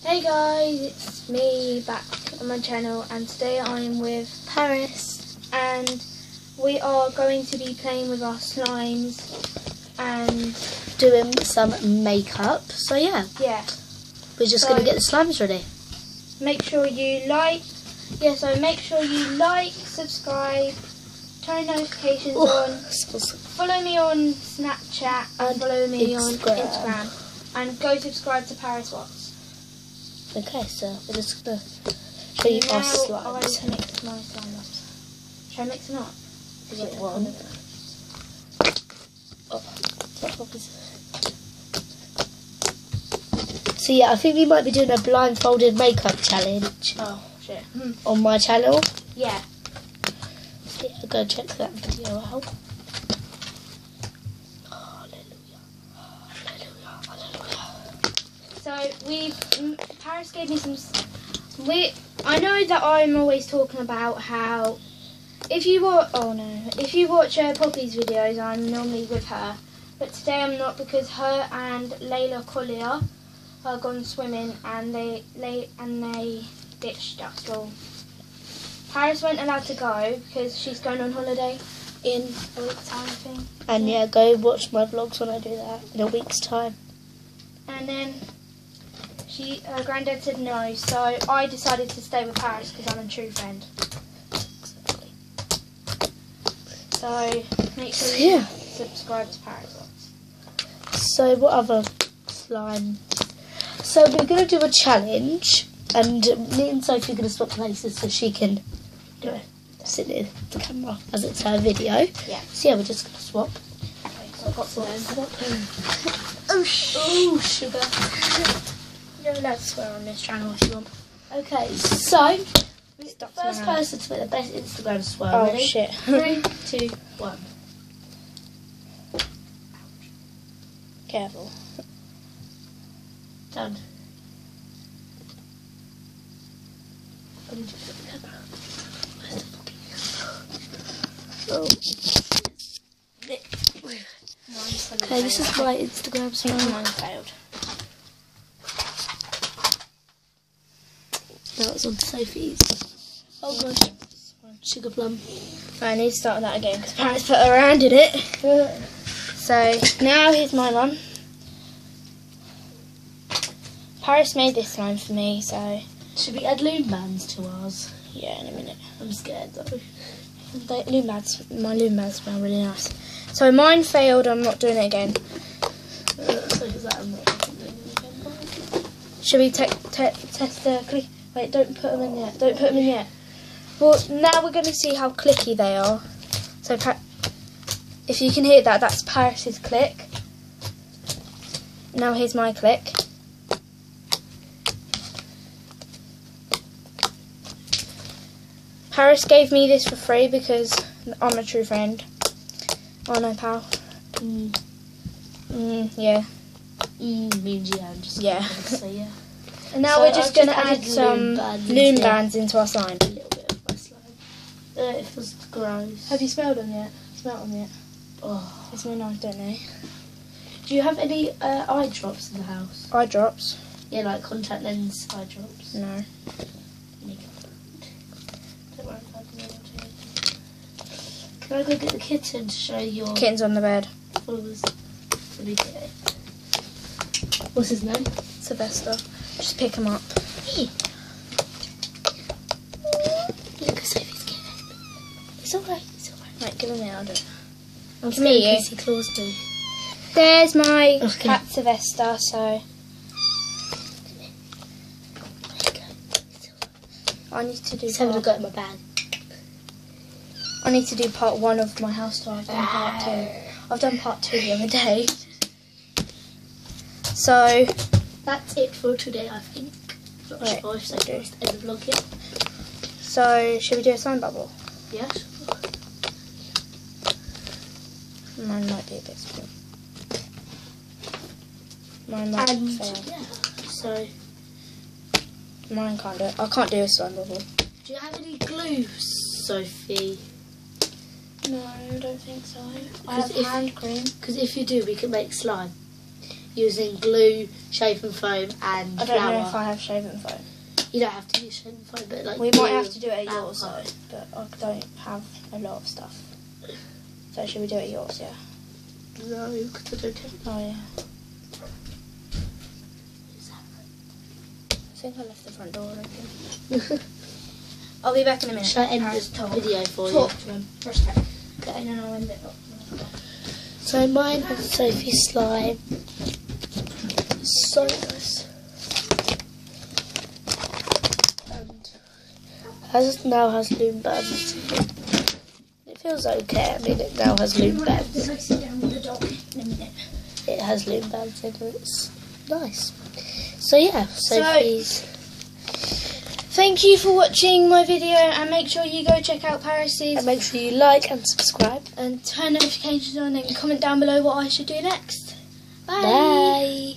Hey guys, it's me back on my channel, and today I'm with Paris and we are going to be playing with our slimes and doing some makeup. So yeah, we're just going to get the slimes ready. Make sure you like, subscribe, turn notifications on, follow me on Snapchat and follow me on Instagram, and go subscribe to Paris Watts. Okay, so we're just going to show you our slimes. I mix my slime up. Should I mix them up? So yeah, I think we might be doing a blindfolded makeup challenge. Oh shit. On my channel. Yeah. So yeah, go check that video out. Hallelujah. So Paris gave me some. I know that I'm always talking about how if you watch Poppy's videos, I'm normally with her, but today I'm not, because her and Layla Collier are gone swimming and they ditched us all. Paris weren't allowed to go because she's going on holiday in a week's time, I think. And yeah, go watch my vlogs when I do that in a week's time. And then her granddad said no, so I decided to stay with Paris because I'm a true friend. Exactly. So make sure you subscribe to Paris Watts. So what other slime? So we're going to do a challenge, and me and Sophie are going to swap places so she can sit near the camera as it's her video. Yeah. So yeah, we're just going to swap. Okay, so I've got some. Oh, sugar. You're allowed to swear on this channel if you want. Okay, so first person to make the best Instagram swear. Oh ready? shit. 3, 2, 1. Careful. Done. Oh. Okay, this is my Instagram swear. Mine failed. That was on Sophie's. Oh gosh. Sugar plum. I need to start that again because Paris put her hand in it. So now here's my one. Paris made this slime for me, so Should we add loom bands to ours? yeah, in a minute. I'm scared though. My loom bands smell really nice. So mine failed. I'm not doing it again. Should we test the click? Wait, don't put them in yet. Don't put them in yet. Well, now we're going to see how clicky they are. So if you can hear that, that's Paris's click. Now here's my click. Paris gave me this for free because I'm a true friend. Oh no, pal. Yeah. Means yeah, I'm just Yeah. So yeah. And now So we're just going to I've add added some loom bands into our slime. A little bit of my slime. It feels gross. Have you smelled them yet? Smelled them yet? Oh. They smell nice, don't they? Do you have any eye drops in the house? Eye drops? Yeah, like contact lens eye drops. No. Don't worry about them. Can I go get the kitten to show your Kitten's on the bed. followers? What's his name? Sylvester. Just pick him up. Look at Sophie's kitten. It's alright, it's alright. Right, give him the order. I'm Give me scared you. Casey claws too. There's my Okay. cat Sylvester, so I need to do He's having a go at my bag. I need to do part 1 of my house tour. I've done part 2. I've done part 2 the other day. So That's it for today, I think. Not Right, sure if I end the vlog yet. So should we do a slime bubble? Yes. Mine might be a bit small. Mine might fail. Yeah. So, Mine can't do it. I can't do a slime bubble. do you have any glue, Sophie? No, I don't think so. I Because have hand cream. Because if you do, we can make slime. using glue, shaving foam, and I don't flour. know if I have shaving foam. You don't have to use shaving foam, but like We glue, might have to do it at yours though, alcohol. but I don't have a lot of stuff. So should we do it at yours? Yeah. No, because I don't have. Oh yeah. I think I left the front door open. I'll be back in a minute. Shall I end Paris, this talk. video for Talk you? to him. Respect. Okay, no, I'll end it. So mine has Sophie slime. So nice. And now has loom bands. It feels okay. I mean, it now has loom bands. I sit down with the dog in a minute. It has loom bands in it. It's nice. So yeah, Sophie's. Thank you for watching my video, and make sure you go check out Paris's And make sure you like and subscribe. and turn notifications on and comment down below what I should do next. Bye. Bye.